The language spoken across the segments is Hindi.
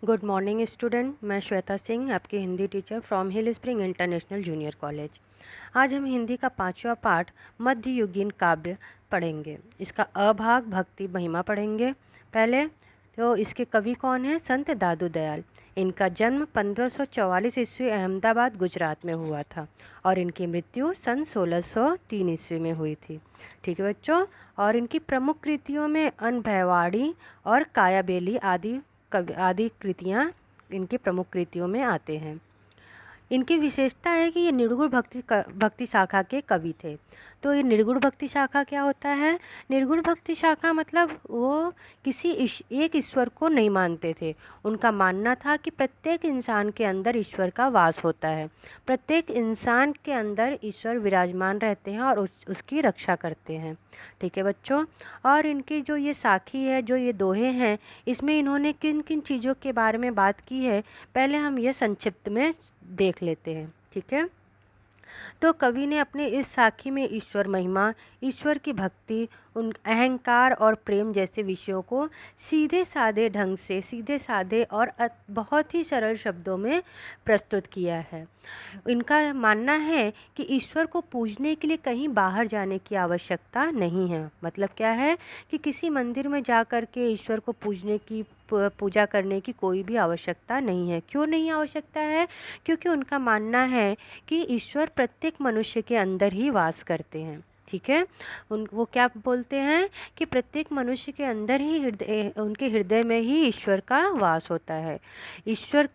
Good morning student. मैं श्वेता सिंह, आपकी Hindi teacher from hill spring international junior college. आज हम हिंदी का 5वां पाठ मध्ययुगीन काव्य पढ़ेंगे। इसका अभाग भक्ति महिमा पढ़ेंगे। पहले तो इसके कवि कौन हैं? संत दादू दयाल। इनका जन्म 1544 ईस्वी अहमदाबाद गुजरात में हुआ था और इनकी मृत्यु सन 1603 ईस्वी में हुई थी। ठीक है बच्चों। और इनकी प्रमुख कृतियों में अनभयवाड़ी और कायाबेली आदि कृतियाँ इनकी प्रमुख कृतियों में आते हैं। इनकी विशेषता है कि ये निर्गुण भक्ति शाखा के कवि थे। तो ये निर्गुण भक्ति शाखा क्या होता है? निर्गुण भक्ति शाखा मतलब वो किसी एक ईश्वर को नहीं मानते थे। उनका मानना था कि प्रत्येक इंसान के अंदर ईश्वर का वास होता है। प्रत्येक इंसान के अंदर ईश्वर विराजमान रहते हैं और उसकी रक्षा करते हैं। ठीक है बच्चों। और इनकी जो ये साखी है, जो ये दोहे हैं, इसमें इन्होंने किन किन चीज़ों के बारे में बात की है, पहले हम ये संक्षिप्त में देख लेते हैं। ठीक है। तो कवि ने अपने इस साखी में ईश्वर महिमा, ईश्वर की भक्ति, उन अहंकार और प्रेम जैसे विषयों को सीधे साधे ढंग से, सीधे साधे और बहुत ही सरल शब्दों में प्रस्तुत किया है। इनका मानना है कि ईश्वर को पूजने के लिए कहीं बाहर जाने की आवश्यकता नहीं है। मतलब क्या है कि किसी मंदिर में जा कर के ईश्वर को पूजा करने की कोई भी आवश्यकता नहीं है। क्यों नहीं आवश्यकता है? क्योंकि उनका मानना है कि ईश्वर प्रत्येक मनुष्य के अंदर ही वास करते हैं। ठीक है। वो क्या बोलते हैं कि प्रत्येक मनुष्य के अंदर ही उनके हृदय में ही ईश्वर का वास होता है। ईश्वर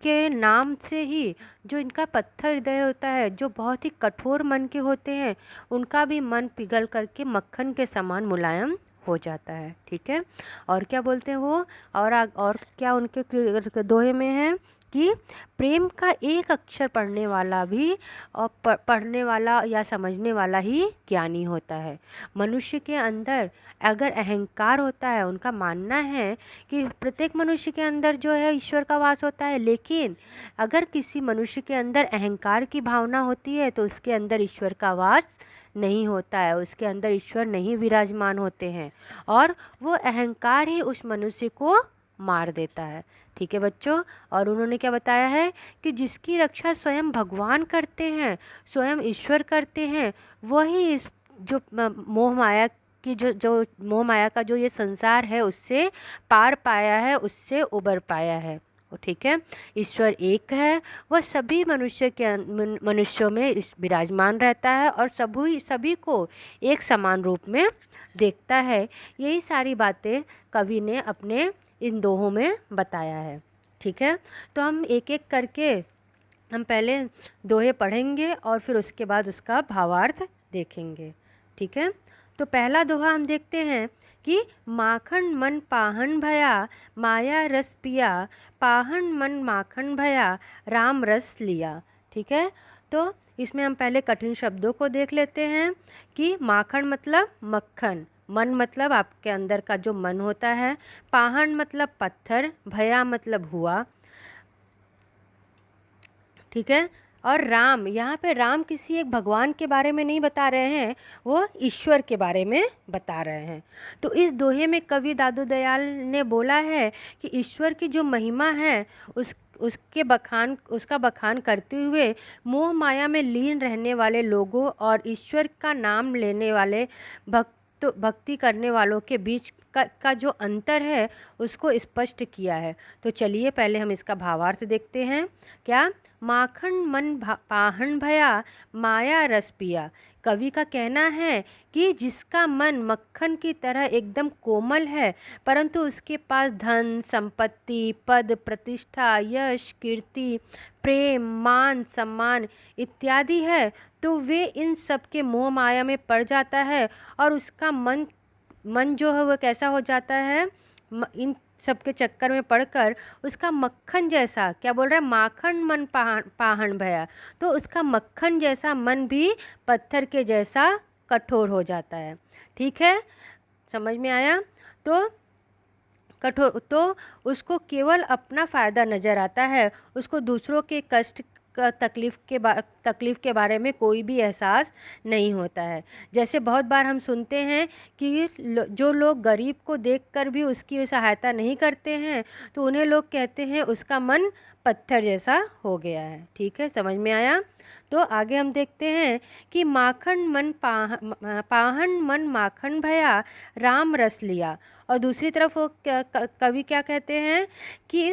के नाम से ही जो इनका पत्थर हृदय होता है, जो बहुत ही कठोर मन के होते हैं, उनका भी मन पिघल करके मक्खन के समान मुलायम हो जाता है। ठीक है। और क्या बोलते हैं वो? और क्या उनके दोहे में है कि प्रेम का एक अक्षर पढ़ने वाला भी और पढ़ने वाला या समझने वाला ही ज्ञानी होता है। मनुष्य के अंदर अगर अहंकार होता है, उनका मानना है कि प्रत्येक मनुष्य के अंदर जो है ईश्वर का वास होता है, लेकिन अगर किसी मनुष्य के अंदर अहंकार की भावना होती है तो उसके अंदर ईश्वर का वास नहीं होता है, उसके अंदर ईश्वर नहीं विराजमान होते हैं और वो अहंकार ही उस मनुष्य को मार देता है। ठीक है बच्चों। और उन्होंने क्या बताया है कि जिसकी रक्षा स्वयं भगवान करते हैं, स्वयं ईश्वर करते हैं, वही इस जो मोह माया की जो मोह माया का जो ये संसार है उससे पार पाया है, उससे उबर पाया है। ठीक है। ईश्वर एक है, वह सभी मनुष्यों में इस विराजमान रहता है और सभी को एक समान रूप में देखता है। यही सारी बातें कवि ने अपने इन दोहों में बताया है। ठीक है। तो हम एक एक करके हम पहले दोहे पढ़ेंगे और फिर उसके बाद उसका भावार्थ देखेंगे। ठीक है। तो पहला दोहा हम देखते हैं कि माखन मन पाहन भया, माया रस पिया, पाहन मन माखन भया, राम रस लिया। ठीक है। तो इसमें हम पहले कठिन शब्दों को देख लेते हैं कि माखन मतलब मक्खन, मन मतलब आपके अंदर का जो मन होता है, पाहन मतलब पत्थर, भया मतलब हुआ। ठीक है। और राम, यहाँ पे राम किसी एक भगवान के बारे में नहीं बता रहे हैं, वो ईश्वर के बारे में बता रहे हैं। तो इस दोहे में कवि दादू दयाल ने बोला है कि ईश्वर की जो महिमा है उसका बखान करते हुए मोह माया में लीन रहने वाले लोगों और ईश्वर का नाम लेने वाले भक्ति करने वालों के बीच का जो अंतर है उसको स्पष्ट किया है। तो चलिए पहले हम इसका भावार्थ देखते हैं। क्या? माखन मन पाहन भया, माया रस पिया। कवि का कहना है कि जिसका मन मक्खन की तरह एकदम कोमल है, परंतु उसके पास धन संपत्ति, पद प्रतिष्ठा, यश कीर्ति, प्रेम मान सम्मान इत्यादि है, तो वे इन सब के मोह माया में पड़ जाता है और उसका मन जो है वो कैसा हो जाता है? इन सबके चक्कर में पड़कर उसका मक्खन जैसा, क्या बोल रहा है? माखन मन पाहन भया। तो उसका मक्खन जैसा मन भी पत्थर के जैसा कठोर हो जाता है। ठीक है। समझ में आया? तो कठोर तो उसको केवल अपना फ़ायदा नज़र आता है, उसको दूसरों के कष्ट तकलीफ़ के बारे में कोई भी एहसास नहीं होता है। जैसे बहुत बार हम सुनते हैं कि जो लोग गरीब को देखकर भी उसकी सहायता नहीं करते हैं, तो उन्हें लोग कहते हैं उसका मन पत्थर जैसा हो गया है। ठीक है, समझ में आया? तो आगे हम देखते हैं कि पाहन मन माखन भया, राम रस लिया। और दूसरी तरफ वो कवि क्या कहते हैं कि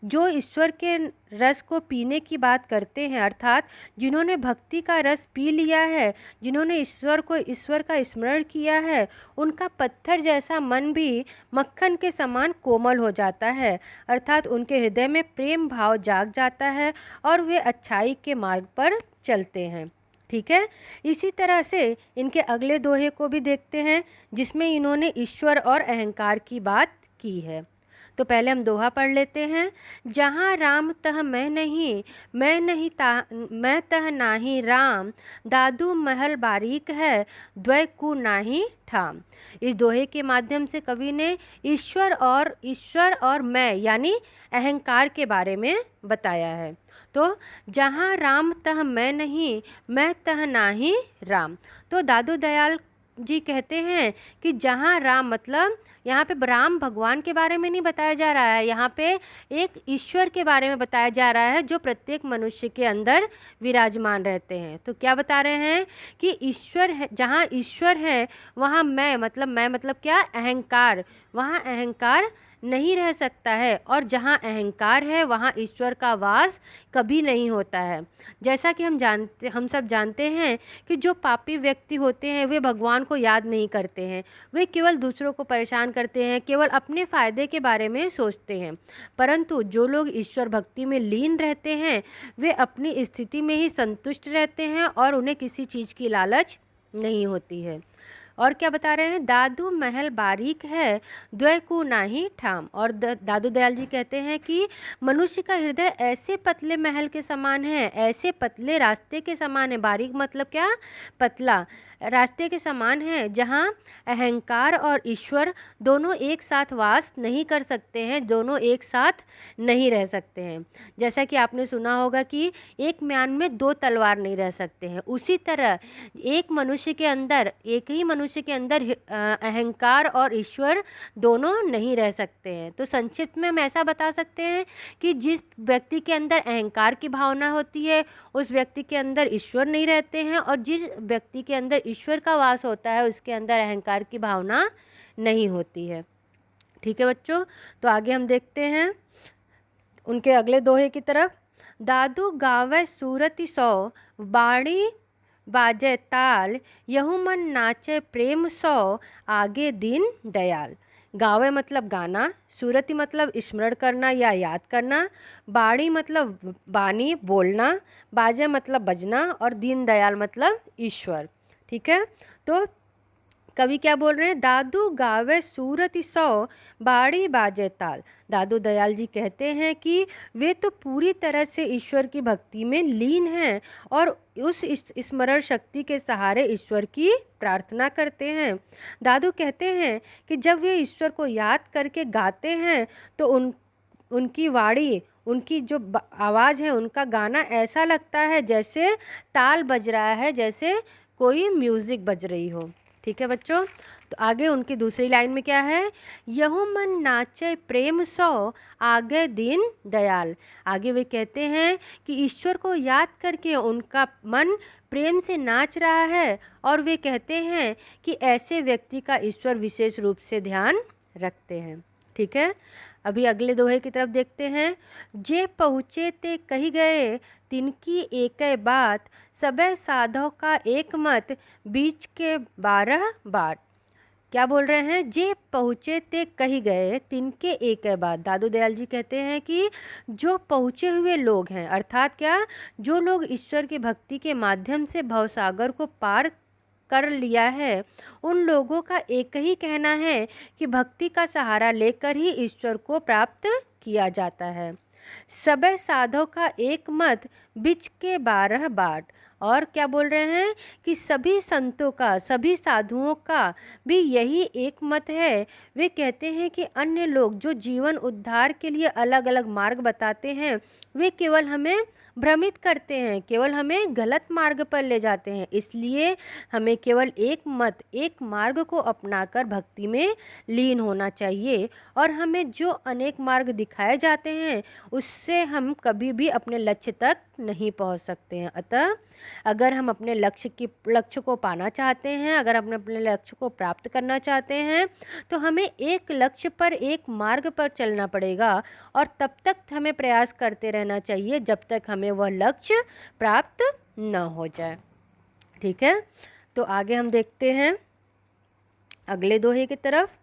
जो ईश्वर के रस को पीने की बात करते हैं, अर्थात जिन्होंने भक्ति का रस पी लिया है, जिन्होंने ईश्वर का स्मरण किया है, उनका पत्थर जैसा मन भी मक्खन के समान कोमल हो जाता है। अर्थात उनके हृदय में प्रेम भाव जाग जाता है और वे अच्छाई के मार्ग पर चलते हैं। ठीक है, इसी तरह से इनके अगले दोहे को भी देखते हैं, जिसमें इन्होंने ईश्वर और अहंकार की बात की है। तो पहले हम दोहा पढ़ लेते हैं। जहाँ राम तह मैं नहीं, मैं तह नाही राम, दादू महल बारीक है, द्वय कु नाही ठाम। इस दोहे के माध्यम से कवि ने ईश्वर और मैं यानी अहंकार के बारे में बताया है। तो जहाँ राम तह मैं नहीं, मैं तह नाही राम। तो दादू दयाल जी कहते हैं कि जहाँ राम मतलब यहाँ पे राम भगवान के बारे में नहीं बताया जा रहा है, यहाँ पे एक ईश्वर के बारे में बताया जा रहा है जो प्रत्येक मनुष्य के अंदर विराजमान रहते हैं। तो क्या बता रहे हैं कि ईश्वर है, जहाँ ईश्वर है वहाँ मैं मतलब क्या, अहंकार, वहाँ अहंकार नहीं रह सकता है, और जहाँ अहंकार है वहाँ ईश्वर का वास कभी नहीं होता है। जैसा कि हम सब जानते हैं कि जो पापी व्यक्ति होते हैं वे भगवान को याद नहीं करते हैं, वे केवल दूसरों को परेशान करते हैं, केवल अपने फ़ायदे के बारे में सोचते हैं। परंतु जो लोग ईश्वर भक्ति में लीन रहते हैं वे अपनी स्थिति में ही संतुष्ट रहते हैं और उन्हें किसी चीज़ की लालच नहीं होती है। और क्या बता रहे हैं, दादू महल बारीक है, द्वय को नाही ठाम। और दादू दयाल जी कहते हैं कि मनुष्य का हृदय ऐसे पतले महल के समान है, ऐसे पतले रास्ते के समान है, बारीक मतलब क्या, पतला रास्ते के समान है, जहाँ अहंकार और ईश्वर दोनों एक साथ वास नहीं कर सकते हैं, दोनों एक साथ नहीं रह सकते हैं। जैसा कि आपने सुना होगा कि एक म्यान में दो तलवार नहीं रह सकते हैं, उसी तरह एक ही मनुष्य के अंदर अहंकार और ईश्वर दोनों नहीं रह सकते हैं। तो संक्षिप्त में हम ऐसा बता सकते हैं कि जिस व्यक्ति के अंदर अहंकार की भावना होती है उस व्यक्ति के अंदर ईश्वर नहीं रहते हैं, और जिस व्यक्ति के अंदर ईश्वर का वास होता है उसके अंदर अहंकार की भावना नहीं होती है। ठीक है बच्चों, तो आगे हम देखते हैं उनके अगले दोहे की तरफ। दादू गावे सूरति सौ, बाणी बाजे ताल, यहू मन नाचे प्रेम सौ, आगे दीन दयाल। गावे मतलब गाना, सूरति मतलब स्मरण करना या याद करना, बाणी मतलब बानी बोलना, बाजे मतलब बजना, और दीन दयाल मतलब ईश्वर। ठीक है, तो कवि क्या बोल रहे हैं, दादू गावे सूरति सौ, बाड़ी बाजे ताल। दादू दयाल जी कहते हैं कि वे तो पूरी तरह से ईश्वर की भक्ति में लीन हैं और उस स्मरण शक्ति के सहारे ईश्वर की प्रार्थना करते हैं। दादू कहते हैं कि जब वे ईश्वर को याद करके गाते हैं तो उनकी वाणी, उनकी जो आवाज़ है, उनका गाना ऐसा लगता है जैसे ताल बज रहा है, जैसे कोई म्यूज़िक बज रही हो। ठीक है बच्चों, तो आगे उनकी दूसरी लाइन में क्या है, यहू मन नाचे प्रेम सौ, आगे दीन दयाल। आगे वे कहते हैं कि ईश्वर को याद करके उनका मन प्रेम से नाच रहा है, और वे कहते हैं कि ऐसे व्यक्ति का ईश्वर विशेष रूप से ध्यान रखते हैं। ठीक है, अभी अगले दोहे की तरफ देखते हैं। जे पहुँचे ते कही गए, तिनकी एक बात, सबे साधो का एक मत, बीच के 12 बाट। क्या बोल रहे हैं, जे पहुँचे ते कही गए, तिनके एक बात। दादू दयाल जी कहते हैं कि जो पहुँचे हुए लोग हैं, अर्थात क्या, जो लोग ईश्वर की भक्ति के माध्यम से भवसागर को पार कर लिया है, उन लोगों का एक ही कहना है कि भक्ति का सहारा लेकर ही ईश्वर को प्राप्त किया जाता है। सबे साधो का एक मत, बिच के 12 बाट। और क्या बोल रहे हैं कि सभी संतों का, सभी साधुओं का भी यही एक मत है। वे कहते हैं कि अन्य लोग जो जीवन उद्धार के लिए अलग अलग मार्ग बताते हैं, वे केवल हमें भ्रमित करते हैं, केवल हमें गलत मार्ग पर ले जाते हैं। इसलिए हमें केवल एक मत, एक मार्ग को अपनाकर भक्ति में लीन होना चाहिए। और हमें जो अनेक मार्ग दिखाए जाते हैं, उससे हम कभी भी अपने लक्ष्य तक नहीं पहुंच सकते हैं। अतः अगर हम अपने लक्ष्य को पाना चाहते हैं, अगर हम अपने लक्ष्य को प्राप्त करना चाहते हैं, तो हमें एक लक्ष्य पर, एक मार्ग पर चलना पड़ेगा। और तब तक हमें प्रयास करते रहना चाहिए जब तक हमें वह लक्ष्य प्राप्त न हो जाए। ठीक है, तो आगे हम देखते हैं अगले दोहे की तरफ।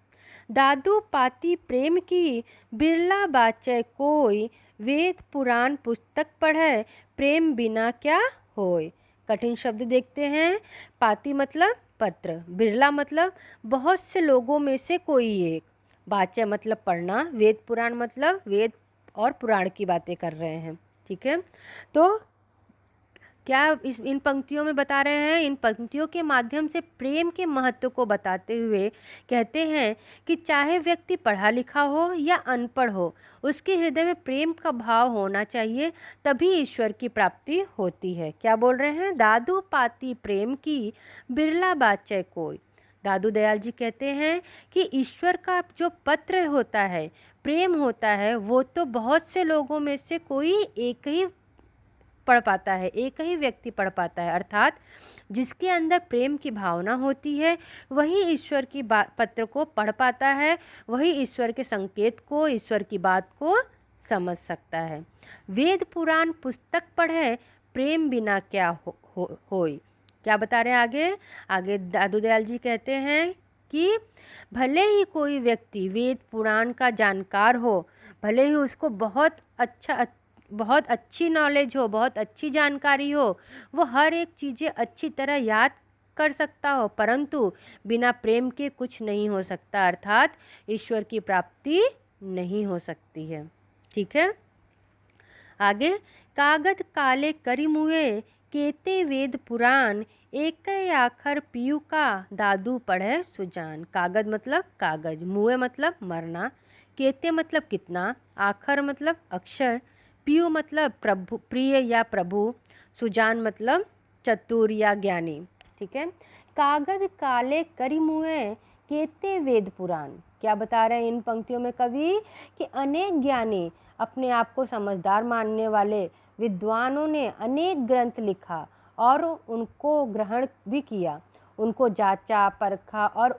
दादू पाती प्रेम की, बिरला बाचै कोई, वेद पुराण पुस्तक पढ़े, प्रेम बिना क्या होय। कठिन शब्द देखते हैं। पाती मतलब पत्र, बिरला मतलब बहुत से लोगों में से कोई एक, बाचै मतलब पढ़ना, वेद पुराण मतलब वेद और पुराण की बातें कर रहे हैं। ठीक है, तो क्या इन पंक्तियों में बता रहे हैं, इन पंक्तियों के माध्यम से प्रेम के महत्व को बताते हुए कहते हैं कि चाहे व्यक्ति पढ़ा लिखा हो या अनपढ़ हो, उसके हृदय में प्रेम का भाव होना चाहिए, तभी ईश्वर की प्राप्ति होती है। क्या बोल रहे हैं? दादू पाती प्रेम की, बिरला बाचै कोई। दादू दयाल जी कहते हैं कि ईश्वर का जो पत्र होता है, प्रेम होता है, वो तो बहुत से लोगों में से कोई एक ही पढ़ पाता है, एक ही व्यक्ति पढ़ पाता है। अर्थात जिसके अंदर प्रेम की भावना होती है, वही ईश्वर की पत्र को पढ़ पाता है, वही ईश्वर के संकेत को, ईश्वर की बात को समझ सकता है। वेद पुराण पुस्तक पढ़े, प्रेम बिना क्या होय। क्या बता रहे हैं आगे? आगे दादू दयाल जी कहते हैं कि भले ही कोई व्यक्ति वेद पुराण का जानकार हो, भले ही उसको बहुत अच्छी नॉलेज हो, बहुत अच्छी जानकारी हो, वो हर एक चीज़ें अच्छी तरह याद कर सकता हो, परंतु बिना प्रेम के कुछ नहीं हो सकता, अर्थात ईश्वर की प्राप्ति नहीं हो सकती है। ठीक है, आगे। कागद काले करी मुए, केते वेद पुराण, एक आखर पीयू का, दादू पढ़े सुजान। कागज मतलब कागज, मुए मतलब मरना, केते मतलब कितना, आखर मतलब अक्षर, पीयू मतलब प्रभु, प्रिय या प्रभु, सुजान मतलब चतुर या ज्ञानी। ठीक है, कागज काले करी मुए, केते वेद पुराण। क्या बता रहे हैं इन पंक्तियों में कवि? कि अनेक ज्ञानी, अपने आप को समझदार मानने वाले विद्वानों ने अनेक ग्रंथ लिखा और उनको ग्रहण भी किया, उनको जांचा परखा और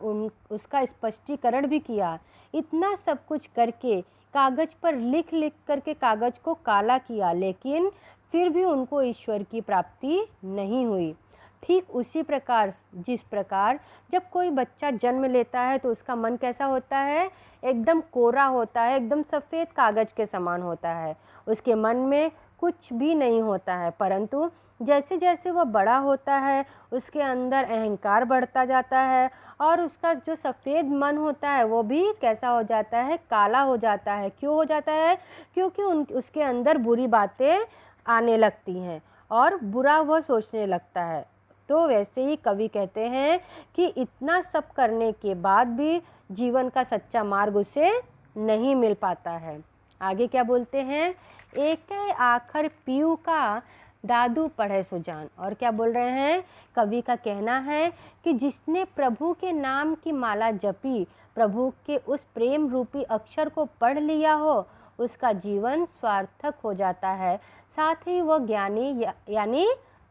उसका स्पष्टीकरण भी किया। इतना सब कुछ करके कागज पर लिख लिख करके कागज को काला किया, लेकिन फिर भी उनको ईश्वर की प्राप्ति नहीं हुई। ठीक उसी प्रकार, जिस प्रकार जब कोई बच्चा जन्म लेता है तो उसका मन कैसा होता है? एकदम कोरा होता है, एकदम सफ़ेद कागज के समान होता है, उसके मन में कुछ भी नहीं होता है। परंतु जैसे जैसे वह बड़ा होता है, उसके अंदर अहंकार बढ़ता जाता है और उसका जो सफ़ेद मन होता है वो भी कैसा हो जाता है? काला हो जाता है। क्यों हो जाता है? क्योंकि उसके अंदर बुरी बातें आने लगती हैं और बुरा वह सोचने लगता है। तो वैसे ही कवि कहते हैं कि इतना सब करने के बाद भी जीवन का सच्चा मार्ग उसे नहीं मिल पाता है। आगे क्या बोलते हैं? एक आखर पीयू का, दादू पढ़े सुजान। और क्या बोल रहे हैं? कवि का कहना है कि जिसने प्रभु के नाम की माला जपी, प्रभु के उस प्रेम रूपी अक्षर को पढ़ लिया हो, उसका जीवन सार्थक हो जाता है, साथ ही वह ज्ञानी यानी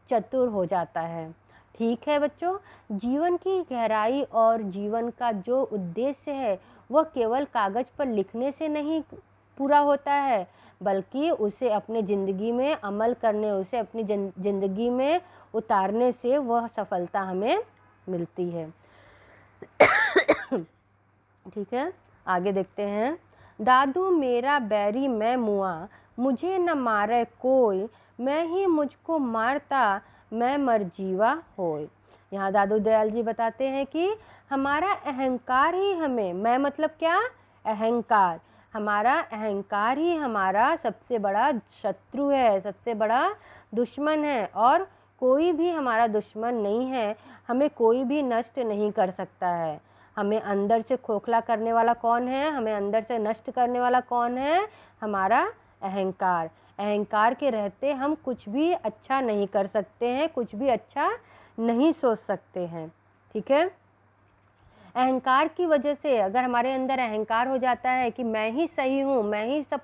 चतुर हो जाता है। ठीक है बच्चों, जीवन की गहराई और जीवन का जो उद्देश्य है वह केवल कागज पर लिखने से नहीं पूरा होता है, बल्कि उसे अपने ज़िंदगी में अमल करने, उसे अपनी ज़िंदगी में उतारने से वह सफलता हमें मिलती है। ठीक है, आगे देखते हैं। दादू मेरा बैरी मैं मुआ, मुझे न मारे कोई, मैं ही मुझको मारता, मैं मर जीवा होय। यहाँ दादू दयाल जी बताते हैं कि हमारा अहंकार ही हमें, मैं मतलब क्या? अहंकार, हमारा अहंकार ही हमारा सबसे बड़ा शत्रु है, सबसे बड़ा दुश्मन है। और कोई भी हमारा दुश्मन नहीं है, हमें कोई भी नष्ट नहीं कर सकता है। हमें अंदर से खोखला करने वाला कौन है, हमें अंदर से नष्ट करने वाला कौन है, हमारा अहंकार। अहंकार के रहते हम कुछ भी अच्छा नहीं कर सकते हैं, कुछ भी अच्छा नहीं सोच सकते हैं। ठीक है, अहंकार की वजह से अगर हमारे अंदर अहंकार हो जाता है कि मैं ही सही हूँ, मैं ही सब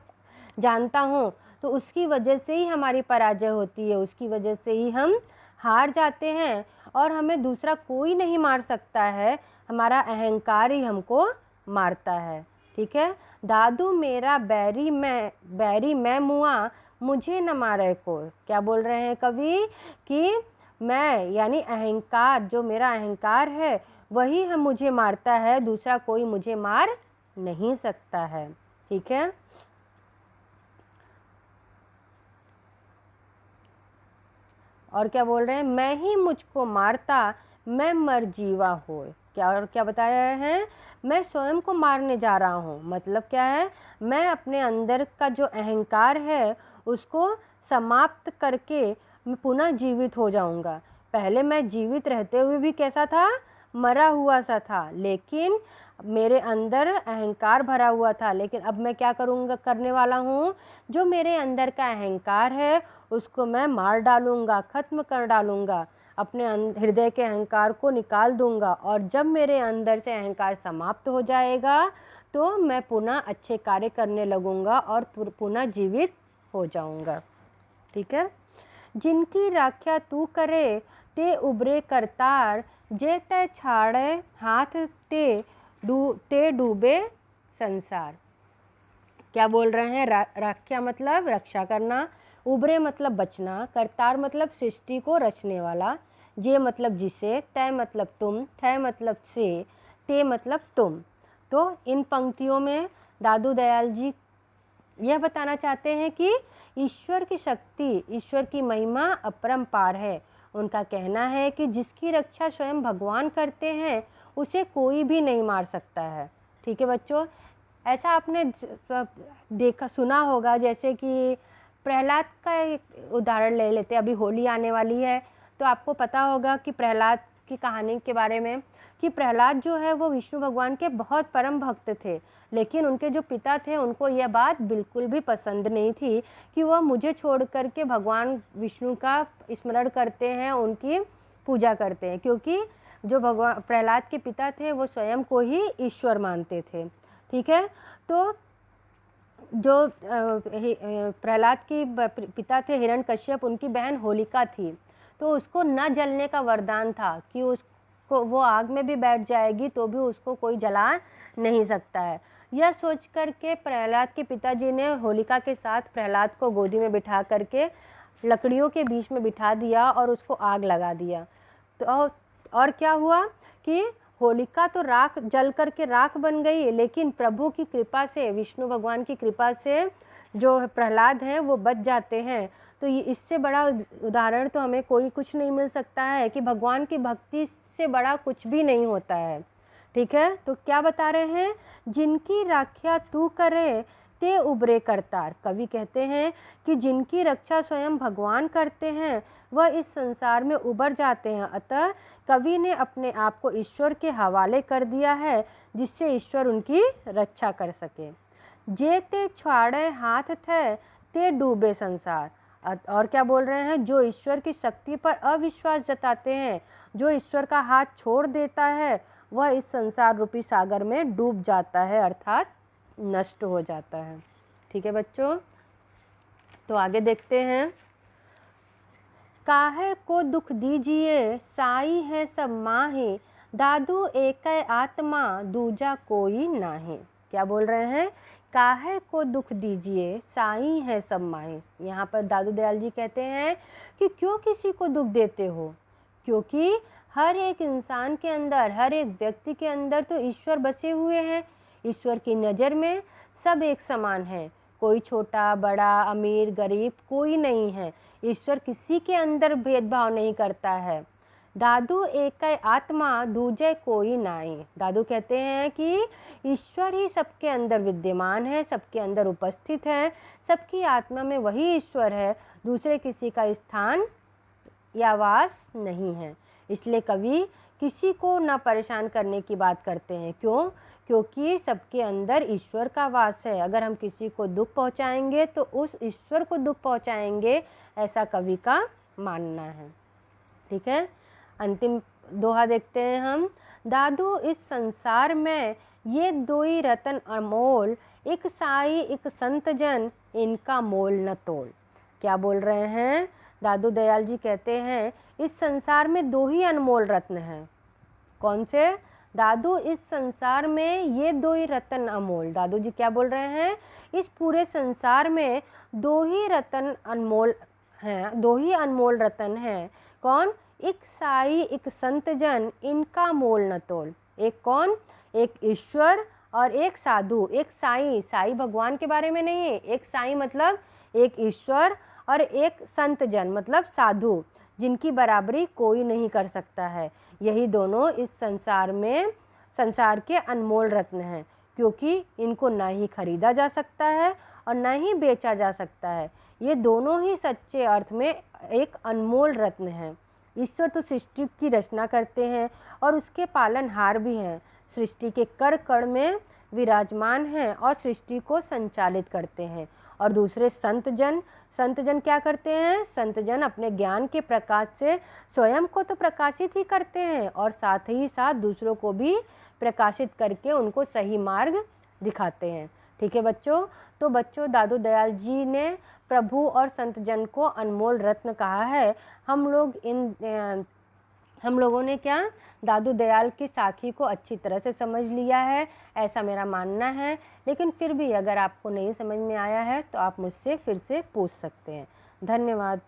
जानता हूँ, तो उसकी वजह से ही हमारी पराजय होती है, उसकी वजह से ही हम हार जाते हैं और हमें दूसरा कोई नहीं मार सकता है, हमारा अहंकार ही हमको मारता है। ठीक है, दादू मेरा बैरी मैं मुआ, मुझे न मारे कोई। क्या बोल रहे हैं कवि कि मैं यानी अहंकार, जो मेरा अहंकार है वही हम मुझे मारता है, दूसरा कोई मुझे मार नहीं सकता है। ठीक है, और क्या बोल रहे हैं, मैं ही मुझको मारता मैं मर जीवा हो। क्या और क्या बता रहे हैं, मैं स्वयं को मारने जा रहा हूँ। मतलब क्या है, मैं अपने अंदर का जो अहंकार है उसको समाप्त करके मैं पुनः जीवित हो जाऊँगा। पहले मैं जीवित रहते हुए भी कैसा था, मरा हुआ सा था, लेकिन मेरे अंदर अहंकार भरा हुआ था। लेकिन अब मैं क्या करूँगा, करने वाला हूँ, जो मेरे अंदर का अहंकार है उसको मैं मार डालूँगा, ख़त्म कर डालूँगा, अपने हृदय के अहंकार को निकाल दूँगा। और जब मेरे अंदर से अहंकार समाप्त हो जाएगा तो मैं पुनः अच्छे कार्य करने लगूँगा और पुनः जीवित हो जाऊँगा। ठीक है, जिनकी राख्या तू करे ते उबरे करतार, जे तय छाड़े हाथ ते डूबे संसार। क्या बोल रहे हैं, राख्या मतलब रक्षा करना, उबरे मतलब बचना, करतार मतलब सृष्टि को रचने वाला, जे मतलब जिसे, तय मतलब तुम, थय मतलब से, ते मतलब तुम। तो इन पंक्तियों में दादू दयाल जी यह बताना चाहते हैं कि ईश्वर की शक्ति, ईश्वर की महिमा अपरंपार है। उनका कहना है कि जिसकी रक्षा स्वयं भगवान करते हैं उसे कोई भी नहीं मार सकता है। ठीक है बच्चों, ऐसा आपने देखा सुना होगा, जैसे कि प्रहलाद का एक उदाहरण ले लेते हैं। अभी होली आने वाली है तो आपको पता होगा कि प्रहलाद की कहानी के बारे में, कि प्रहलाद जो है वो विष्णु भगवान के बहुत परम भक्त थे, लेकिन उनके जो पिता थे उनको यह बात बिल्कुल भी पसंद नहीं थी कि वह मुझे छोड़ करके भगवान विष्णु का स्मरण करते हैं, उनकी पूजा करते हैं, क्योंकि जो भगवान प्रहलाद के पिता थे वो स्वयं को ही ईश्वर मानते थे। ठीक है, तो जो प्रहलाद की पिता थे हिरण्यकश्यप, उनकी बहन होलिका थी, तो उसको न जलने का वरदान था कि उसको वो आग में भी बैठ जाएगी तो भी उसको कोई जला नहीं सकता है। यह सोच कर के प्रहलाद के पिताजी ने होलिका के साथ प्रहलाद को गोदी में बिठा करके लकड़ियों के बीच में बिठा दिया और उसको आग लगा दिया। तो और क्या हुआ कि होलिका तो राख जल करके राख बन गई, लेकिन प्रभु की कृपा से, विष्णु भगवान की कृपा से जो प्रहलाद हैं वो बच जाते हैं। तो इससे बड़ा उदाहरण तो हमें कोई कुछ नहीं मिल सकता है कि भगवान की भक्ति से बड़ा कुछ भी नहीं होता है। ठीक है, तो क्या बता रहे हैं, जिनकी राख्या तू करे ते उबरे करतार। कवि कहते हैं कि जिनकी रक्षा स्वयं भगवान करते हैं वह इस संसार में उबर जाते हैं। अतः कवि ने अपने आप को ईश्वर के हवाले कर दिया है, जिससे ईश्वर उनकी रक्षा कर सके। जे ते छाड़े हाथ थे ते डूबे संसार। और क्या बोल रहे हैं, जो ईश्वर की शक्ति पर अविश्वास जताते हैं, जो ईश्वर का हाथ छोड़ देता है, वह इस संसार रूपी सागर में डूब जाता है, अर्थात नष्ट हो जाता है। ठीक है बच्चों, तो आगे देखते हैं। काहे को दुख दीजिए साई है सब माहे, दादू एक आत्मा दूजा कोई नाहे। क्या बोल रहे हैं, काहे को दुख दीजिए साई है सब माहे। यहाँ पर दादू दयाल जी कहते हैं कि क्यों किसी को दुख देते हो, क्योंकि हर एक इंसान के अंदर, हर एक व्यक्ति के अंदर तो ईश्वर बसे हुए हैं। ईश्वर की नज़र में सब एक समान है, कोई छोटा बड़ा अमीर गरीब कोई नहीं है। ईश्वर किसी के अंदर भेदभाव नहीं करता है। दादू एक आत्मा दूजे कोई नाई। दादू कहते हैं कि ईश्वर ही सबके अंदर विद्यमान है, सबके अंदर उपस्थित है, सबकी आत्मा में वही ईश्वर है, दूसरे किसी का स्थान या आवास नहीं है। इसलिए कवि किसी को ना परेशान करने की बात करते हैं। क्यों? क्योंकि सबके अंदर ईश्वर का वास है। अगर हम किसी को दुख पहुंचाएंगे तो उस ईश्वर को दुख पहुंचाएंगे, ऐसा कवि का मानना है। ठीक है, अंतिम दोहा देखते हैं हम। दादू इस संसार में ये दो ही रतन अनमोल, एक साई एक संत जन, इनका मोल न तोल। क्या बोल रहे हैं? दादू दयाल जी कहते हैं इस संसार में दो ही अनमोल रत्न हैं। कौन से? दादू इस संसार में ये दो ही रत्न अनमोल। दादू जी क्या बोल रहे हैं? इस पूरे संसार में दो ही रत्न अनमोल हैं, दो ही अनमोल रत्न हैं। कौन? एक साई एक संत जन, इनका मोल न तोल। एक कौन? एक ईश्वर और एक साधु। एक साई, साई भगवान के बारे में नहीं है। एक साई मतलब एक ईश्वर और एक संत जन मतलब साधु, जिनकी बराबरी कोई नहीं कर सकता है। यही दोनों इस संसार में, संसार के अनमोल रत्न हैं, क्योंकि इनको ना ही खरीदा जा सकता है और ना ही बेचा जा सकता है। ये दोनों ही सच्चे अर्थ में एक अनमोल रत्न हैं। ईश्वर तो सृष्टि की रचना करते हैं और उसके पालनहार भी हैं। सृष्टि के कण कण में विराजमान हैं और सृष्टि को संचालित करते हैं। और दूसरे संत जन क्या करते हैं? संत जन अपने ज्ञान के प्रकाश से स्वयं को तो प्रकाशित ही करते हैं और साथ ही साथ दूसरों को भी प्रकाशित करके उनको सही मार्ग दिखाते हैं। ठीक है बच्चों, तो बच्चों दादू दयाल जी ने प्रभु और संत जन को अनमोल रत्न कहा है। हम लोगों ने क्या दादू दयाल की साखी को अच्छी तरह से समझ लिया है, ऐसा मेरा मानना है। लेकिन फिर भी अगर आपको नहीं समझ में आया है तो आप मुझसे फिर से पूछ सकते हैं। धन्यवाद।